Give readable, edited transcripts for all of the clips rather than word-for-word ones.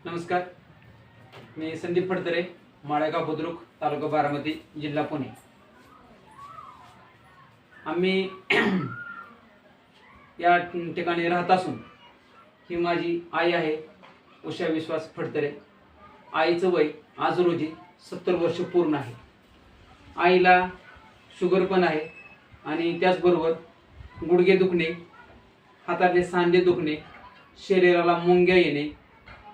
नमस्कार, मी संदीप फडतरे, माळेगाव बुद्रुक, तालुका बारामती, जिल्हा पुणे. आम्ही या ठिकाणी राहत असून ही माझी आई आहे, उषा विश्वास फडतरे. आईचं वय आज रोजी 70 वर्ष पूर्ण आहे. आईला शुगर पण आहे आणि त्याचबरोबर गुडघे दुखणे, हातातले सांधे दुखणे, शरीराला मुंग्या येणे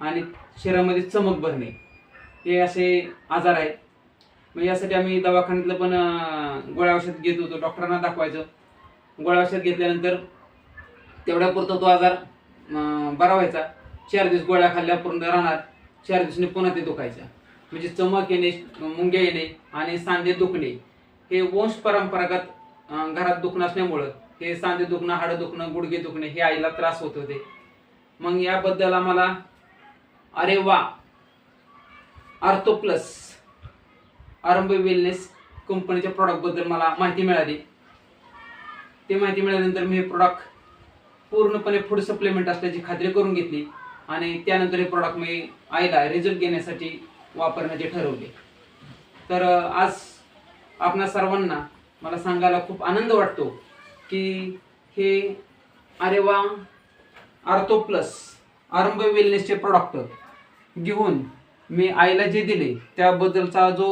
आणि शरीरामध्ये चमक भरणे हे असे आजार आहेत. मग यासाठी आम्ही दवाखान्यातलं पण गोळ्या औषध घेत होतो, डॉक्टरांना दाखवायचं. गोळ्या औषध घेतल्यानंतर तेवढ्यापुरता तो आजार बरा व्हायचा. 4 दिवस गोळ्या खाल्ल्या पूर्ण राहणार, 4 दिवसांनी पुन्हा ते दुखायचं. म्हणजे चमक येणे, मुंग्या येणे आणि सांधे दुखणे हे वंश परंपरागत घरात दुखणं असल्यामुळं हे सांधे दुखणं, हाडं दुखणं, गुडघे दुखणे हे आईला त्रास होत होते. मग याबद्दल आम्हाला अरे वा आर्थो प्लस आरंभ वेलनेस कंपनीच्या प्रॉडक्टबद्दल मला माहिती मिळाली. ते माहिती मिळाल्यानंतर मी हे प्रॉडक्ट पूर्णपणे फूड सप्लिमेंट असल्याची खात्री करून घेतली आणि त्यानंतर हे प्रॉडक्ट मी आईला रिझल्ट घेण्यासाठी वापरण्याचे ठरवले. तर आज आपणा सर्वांना मला सांगायला खूप आनंद वाटतो की हे अरे वा आर्थो प्लस आरंभ वेलनेसचे प्रॉडक्ट घेऊन मी आईला जे दिले त्याबद्दलचा जो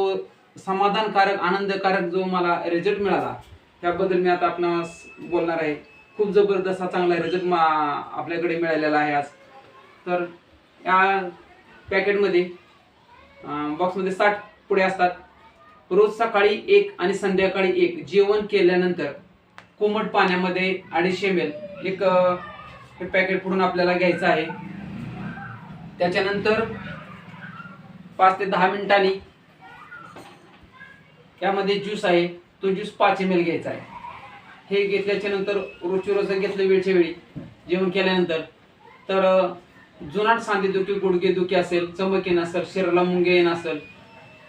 समाधानकारक आनंदकारक जो मला रिझल्ट मिळाला त्याबद्दल मी आता आपणास बोलणार आहे. खूप जबरदस्त चांगला रिझल्ट आपल्याकडे मिळालेला आहे आज. तर या पॅकेटमध्ये बॉक्समध्ये 60 पुढे असतात. रोज सकाळी 1 आणि संध्याकाळी 1 जेवण केल्यानंतर कोमट पाण्यामध्ये 250 ml एक हे पॅकेट फोडून आपल्याला घ्यायचं आहे. त्याच्यानंतर 5 ते 10 मिनिटांनी यामध्ये ज्यूस आहे तो ज्यूस 5 ml घ्यायचा आहे. हे घेतल्याच्या नंतर रोजची रोज घेतलं वेळच्या वेळी जेवण केल्यानंतर तर जुनाट सांधेदुखी, गुडघेदुखी असेल, चमक येणं असेल, शरीराला मुंग्या येणं असेल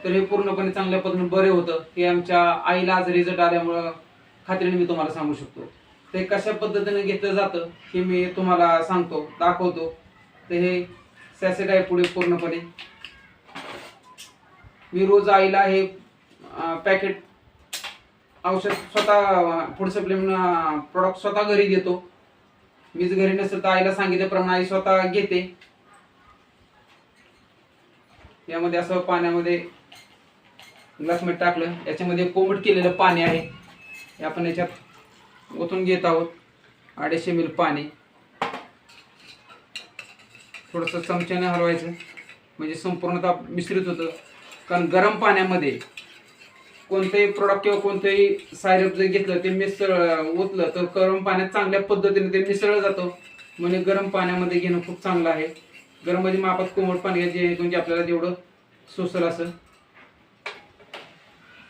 तर हे पूर्णपणे चांगल्या पद्धतीने बरे होतं. हे आमच्या आईला आज रिझल्ट आल्यामुळं खात्रीने मी तुम्हाला सांगू शकतो. ते कशा पद्धतीने घेतलं जातं हे मी तुम्हाला सांगतो, दाखवतो. तर हे सॅसेट आहे पुढे पूर्णपणे. मी रोज आईला हे पॅकेट औषध स्वतः फूड सप्लिमेंट प्रॉडक्ट स्वतः घरी देतो. मीच घरी नसेल तर आईला सांगितल्याप्रमाणे आई स्वतः घेते. यामध्ये असं पाण्यामध्ये ग्लास मीठ टाकलं, याच्यामध्ये कोमट केलेलं पाणी आहे. हे आपण याच्यात ओतून घेत आहोत 250 ml पाणी. थोडंसं चमच्याने हलवायचं म्हणजे संपूर्णतः मिश्रित होतं. कारण गरम पाण्यामध्ये कोणतेही प्रोडक्ट किंवा कोणतेही सायरप जर घेतलं ते ओतलं तर गरम पाण्यात चांगल्या पद्धतीने ते मिसळलं जातं. म्हणजे गरम पाण्यामध्ये घेणं खूप चांगलं आहे. गरम मध्ये मापात कोमट पाणी घ्यायचे म्हणजे आपल्याला जेवढं सोसल असेल.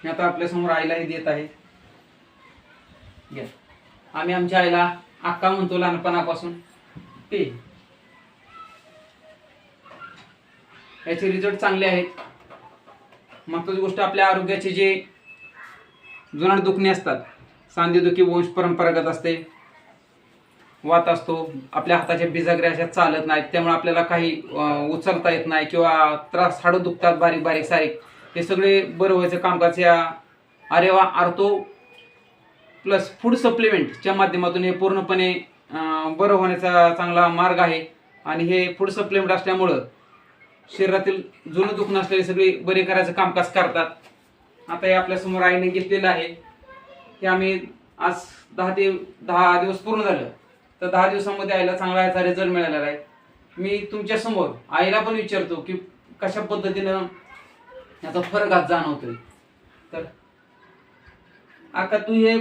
मी आता आपल्या समोर आईला हे देत आहे. आम्ही आमच्या आईला अक्का म्हणतो लहानपणापासून. ते याचे रिझल्ट चांगले आहेत. महत्त्वाची गोष्ट आपल्या आरोग्याचे जे जुनाट दुखणे असतात, सांधेदुखी वंश परंपरागत असते, वात असतो, आपल्या हाताच्या बिजागऱ्या अशा चालत नाहीत, त्यामुळे आपल्याला काही उचलता येत नाही किंवा त्रास, हाडं दुखतात बारीक बारीक सारीक, हे सगळे बरं व्हायचं कामकाज या अरे वा आर्थो प्लस फूड सप्लिमेंटच्या माध्यमातून हे पूर्णपणे बरं होण्याचा चांगला मार्ग आहे. आणि हे फूड सप्लिमेंट असल्यामुळं शरीरातील जुनं दुखणं असलेले सगळे बरे करायचं कामकाज करतात. आता हे आपल्यासमोर आईने घेतलेलं आहे. हे आम्ही आज 10 दिवस पूर्ण झालं तर 10 दिवसांमध्ये आईला चांगला याचा रिझल्ट मिळालेला आहे. मी तुमच्या समोर आईला पण विचारतो की कशा पद्धतीनं याचा फरक आज जाणवतोय. तर आता तू हे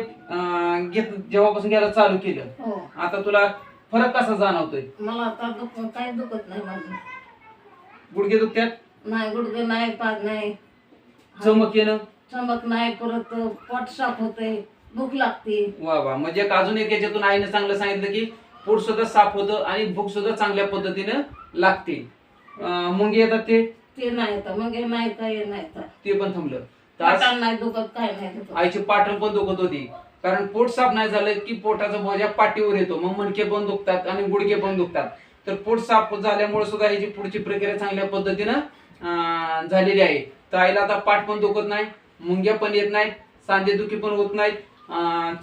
जेव्हापासून घ्यायला चालू केलं आता तुला फरक कसा जाणवतोय? मला आता काही दुखत नाही. माझं गुडघे दुखतात नाही, गुडघे नाही, पाय नाही, चमक येणं चमक नाही, परत पोट साफ होते, भूक लागते. वा वा. म्हणजे अजून एक याच्यातून आईने चांगलं सांगितलं की पोट सुद्धा साफ होतं आणि भूक सुद्धा चांगल्या पद्धतीनं लागते. मुंगे येतात ते नाही तर मग नाही काय नाही तर ते पण थांबलं. पाटण नाही दुखत, काय नाही दुखत. आईची पाठण पण दुखत होती कारण पोट साफ नाही झालं की पोटाचा बोजा पाठीवर येतो, मग मणके पण दुखतात आणि गुडघे पण दुखतात. तर पोट साफ झाल्यामुळे सुद्धा ह्याची पुढची प्रक्रिया चांगल्या पद्धतीनं झालेली आहे. तर आईला आता पाठ पण दुखत नाही, मुंग्या पण येत नाहीत, सांधेदुखी पण होत नाहीत,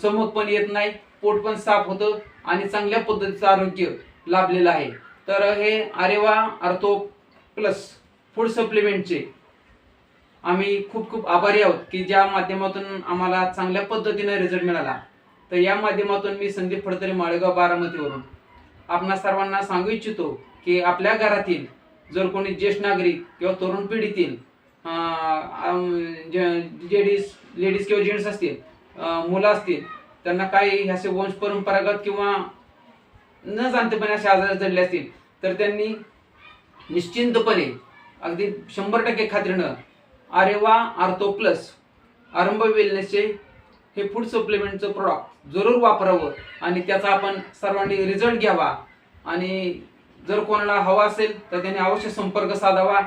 चमक पण येत नाही, पोट पण साफ होतं आणि चांगल्या पद्धतीचं आरोग्य लाभलेलं आहे. तर हे आरेवा आर्थो प्लस फूड सप्लिमेंटचे आम्ही खूप खूप आभारी आहोत की ज्या माध्यमातून आम्हाला चांगल्या पद्धतीने रिझल्ट मिळाला. तर या माध्यमातून मी संदीप फडतरे, माळेगाव, बारामतीवरून आपणा सर्वांना सांगू इच्छितो की आपल्या घरातील जर कोणी ज्येष्ठ नागरिक किंवा तरुण पिढीतील लेडीज किंवा जेंट्स असतील, मुलं असतील, त्यांना काही असे वंश परंपरागत किंवा न जाणतेपणे असे आजार जडले असतील तर त्यांनी निश्चिंतपणे अगदी 100% खात्रीनं आरेवा आर्थो प्लस आरंभ वेलनेसचे हे फूड सप्लिमेंटचं प्रॉडक्ट जरूर वापरावं आणि त्याचा आपण सर्वांनी रिझल्ट घ्यावा. आणि जर कोणाला हवा असेल तर त्यांनी अवश्य संपर्क साधावा.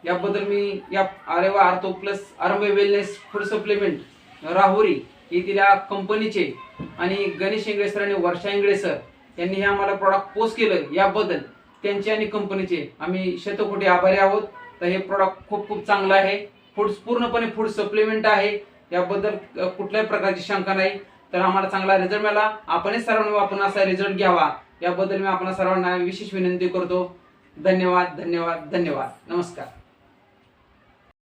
याबद्दल मी या आरेवा आर्थो प्लस आरंभ वेलनेस फूड सप्लिमेंट राहुरी येथील या कंपनीचे आणि गणेश इंगळे सर आणि वर्षा इंगळे सर यांनी हे आम्हाला प्रॉडक्ट पोस्ट केलं, याबद्दल त्यांचे आणि कंपनीचे आम्ही शतकोटी आभारी आहोत. तर हे प्रॉडक्ट खूप खूप चांगलं आहे, पूर्णपणे फूड सप्लिमेंट आहे, याबद्दल कुठल्याही प्रकारची शंका नाही. तर आम्हाला चांगला रिझल्ट मिळाला, आपणच सर्वांनी वापरून असा रिझल्ट घ्यावा याबद्दल मी आपणा सर्वांना विशेष विनंती करतो. धन्यवाद धन्यवाद धन्यवाद. नमस्कार.